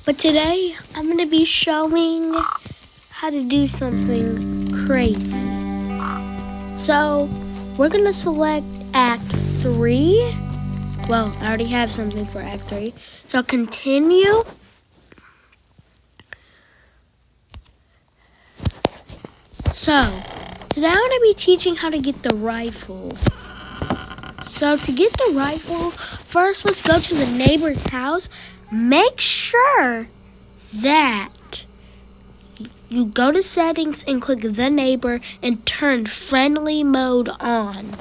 But today, I'm going to be showing how to do something crazy. So, we're going to select Act 3. Well, I already have something for Act 3. So, continue. So, today I'm going to be teaching how to get the rifle. So, to get the rifle, first let's go to the neighbor's house. Make sure that you go to settings and click the neighbor and turn friendly mode on.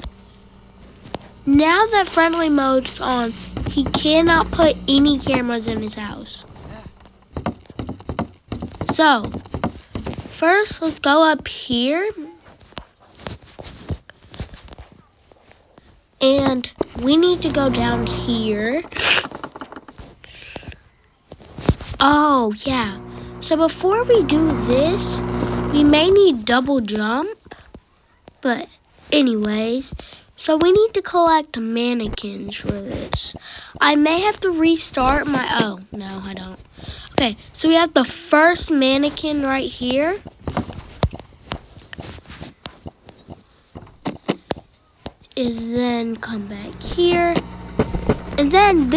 Now that friendly mode's on, he cannot put any cameras in his house. So, first let's go up here. And we need to go down here. Oh, yeah. So before we do this, we may need double jump. But anyways, so we need to collect mannequins for this. I may have to restart my... Oh, no, I don't. Okay, so we have the first mannequin right here. And then come back here. And then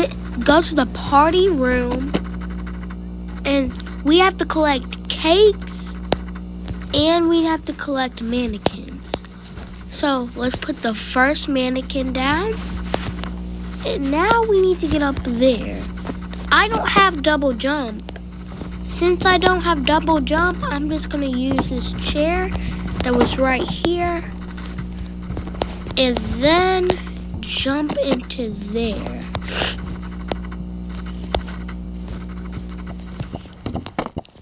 go to the party room. And we have to collect cakes. And we have to collect mannequins. So let's put the first mannequin down. And now we need to get up there. I don't have double jump. Since I don't have double jump, I'm just going to use this chair that was right here. And then jump into there.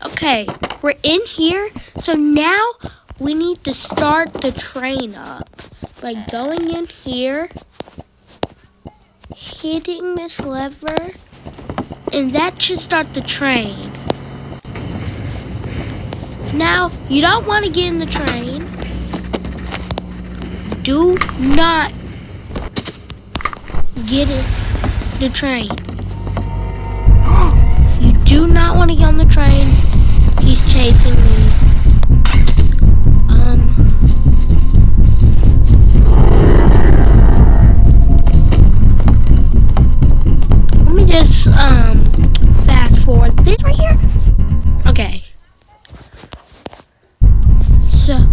Okay, we're in here. So now we need to start the train up by going in here, hitting this lever, and that should start the train. Now, you don't want to get in the train. Do not get in the train. You do not want to get on the train. He's chasing me. Let me just fast forward this right here. Okay. So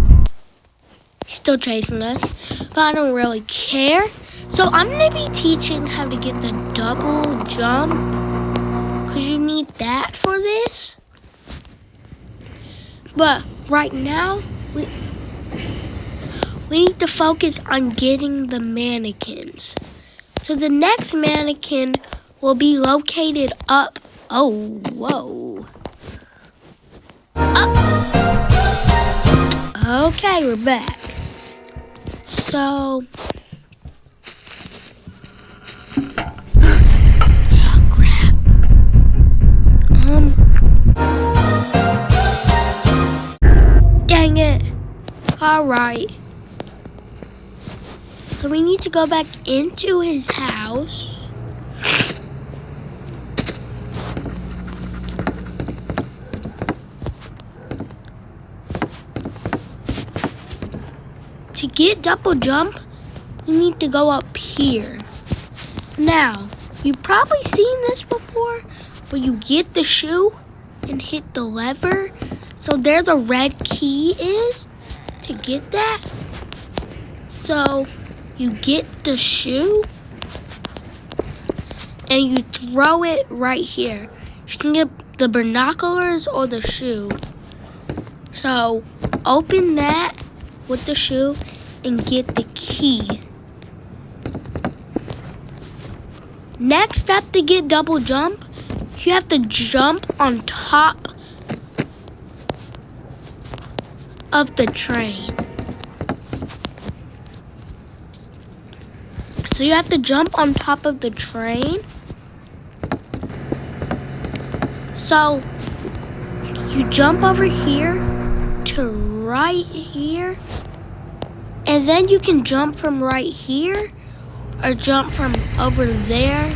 he's still chasing us, but I don't really care. So I'm gonna be teaching how to get the double jump, because you need that for this. But right now, we need to focus on getting the mannequins. So the next mannequin will be located up. Oh, whoa. Up. Okay, we're back. So, oh, crap. Dang it. All right. So we need to go back into his house. To get double jump, you need to go up here. Now, you've probably seen this before, but you get the shoe and hit the lever. So there the red key is to get that. So you get the shoe and you throw it right here. You can get the binoculars or the shoe. So open that with the shoe and get the key. Next step to get double jump, you have to jump on top of the train. So you have to jump on top of the train. So you jump over here to right here, and then you can jump from right here or jump from over there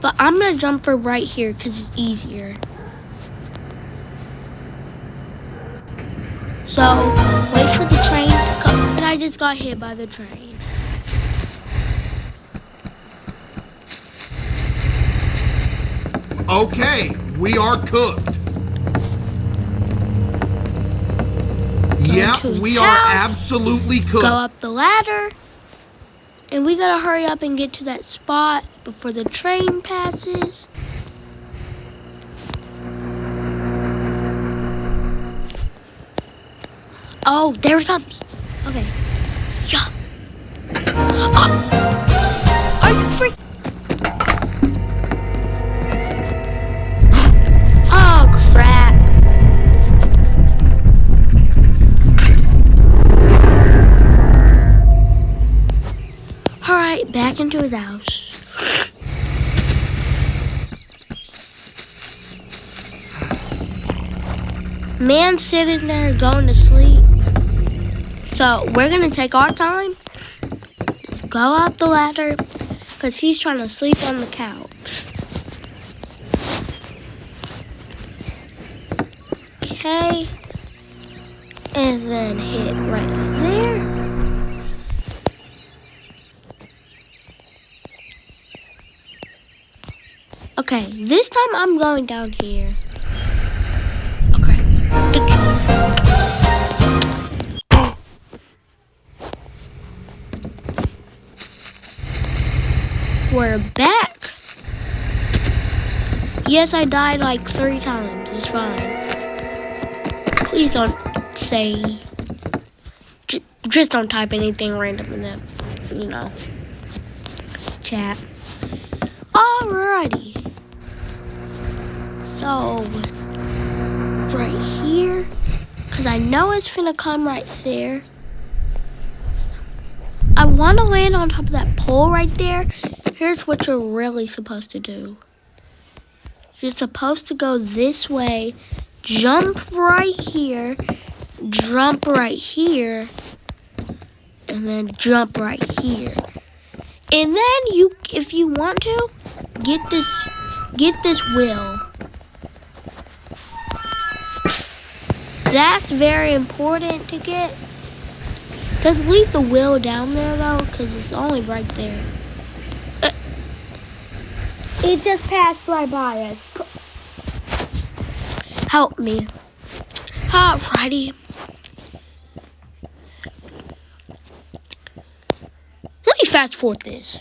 But I'm gonna jump for right here because it's easier. So, wait for the train to come. And I just got hit by the train. Okay, we are cooked. Yeah, we are absolutely cooked. Go up the ladder. And we gotta hurry up and get to that spot before the train passes. Oh, there it comes. Okay. Yeah. Are you free? Oh, crap. Alright, back into his house. Man sitting there going to sleep. So we're gonna take our time. Just go up the ladder because he's trying to sleep on the couch. Okay. And then hit right there. Okay, this time I'm going down here. Okay. We're back. Yes, I died like 3 times. It's fine. Please don't say... Just don't type anything random in the, chat. Alrighty. So, right here. Because I know it's finna come right there. I want to land on top of that pole right there. Here's what you're really supposed to do. You're supposed to go this way, jump right here, jump right here, and then jump right here. And then if you want to, get this wheel. That's very important to get. Just leave the wheel down there though, because it's only right there. It just passed right by us. Help me. Alrighty. Let me fast forward this.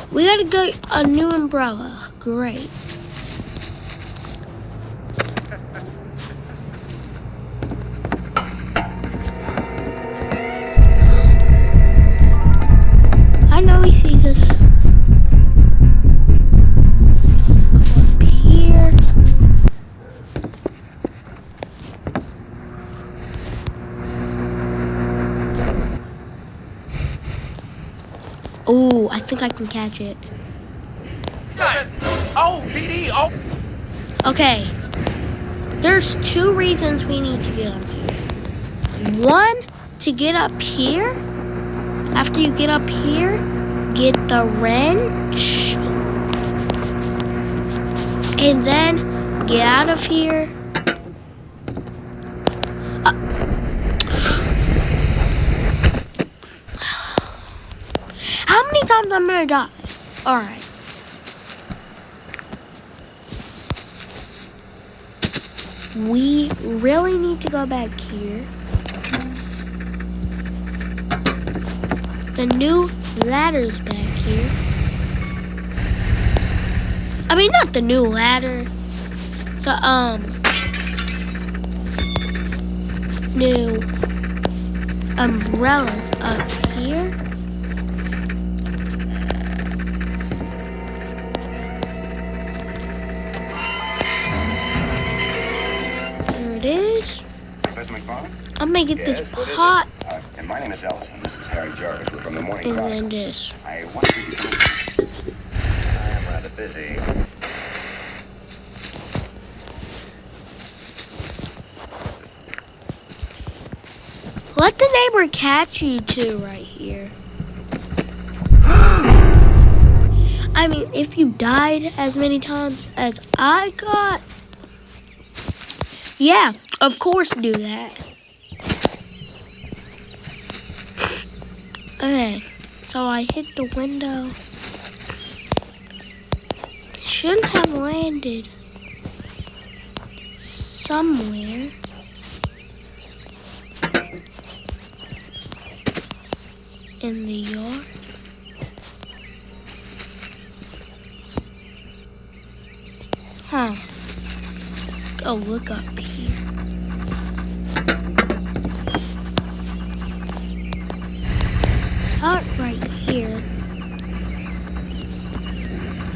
We gotta get a new umbrella. Great. I know he sees us. Up here. Oh, I think I can catch it. Oh, DD, oh. Okay. There's 2 reasons we need to get up here. One, to get up here. After you get up here, get the wrench. And then get out of here. How many times I'm gonna die? Alright. We really need to go back here. The new ladder's back here. I mean, not the new ladder. The, new umbrella's up here. There it is. Mr. McFarland? I'm gonna get this pot. And my name is Ellison. This is Harry Jarvis. We're from the Morning And Chronicle. then this. I want you to... I am rather busy. Let the neighbor catch you too right here. I mean, if you died as many times as I got, yeah, of course do that. Okay, so I hit the window. Shouldn't have landed somewhere. In the yard. Huh. Oh, look up here. Not right here.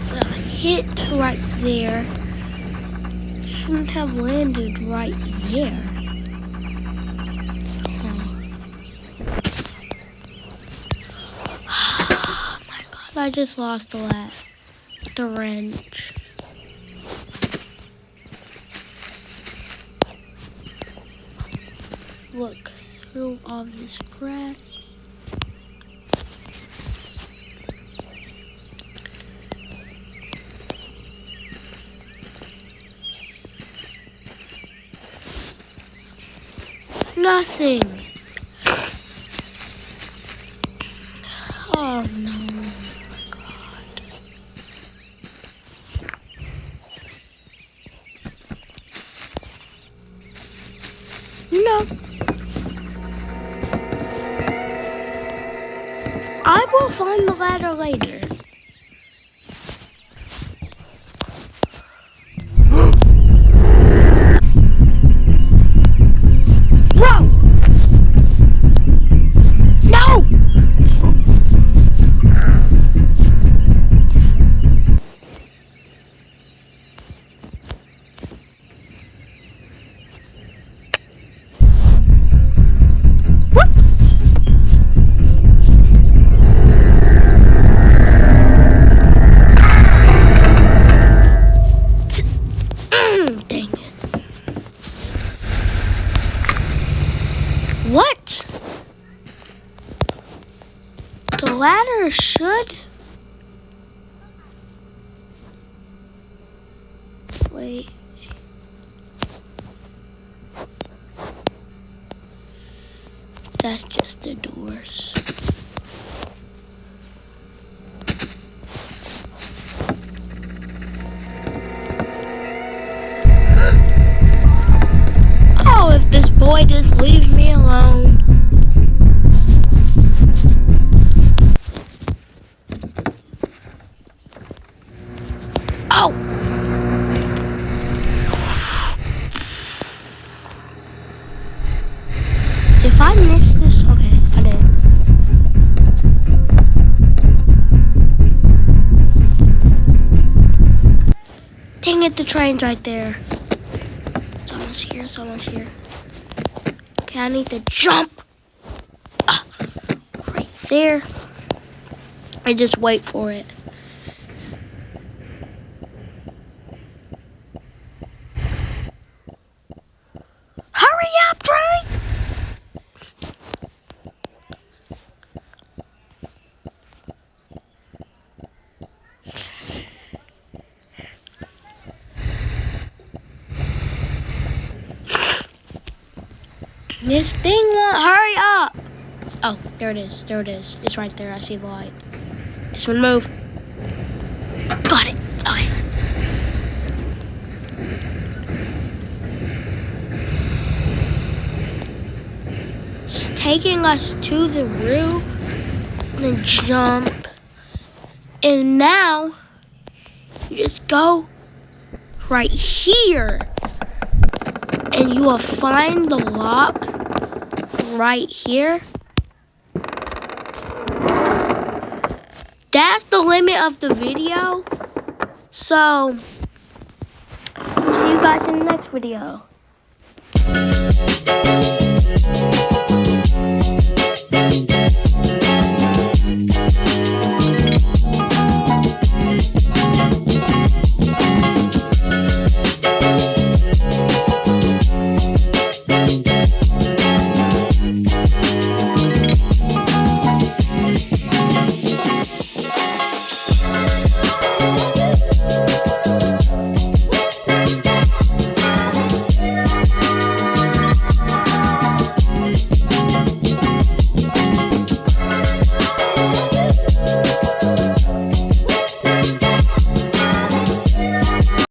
But I hit right there. Shouldn't have landed right there. I just lost the wrench. Look through all this grass. Nothing. Oh no. No. I will find the ladder later. Whoa! No! What? The ladder should... Wait. That's just the doors. Oh, if this boy just leaves me alone. Oh! If I miss this, okay, I did. Dang it, the train's right there. It's almost here, it's almost here. Okay, I need to jump. Right there. I just wait for it. Hurry up, train! This thing won't hurry up. Oh, there it is. There it is. It's right there. I see the light. This one move. Got it. Okay. It's taking us to the roof. And then jump. And now, you just go right here. And you will find the lock right here. That's the limit of the video. So, see you guys in the next video.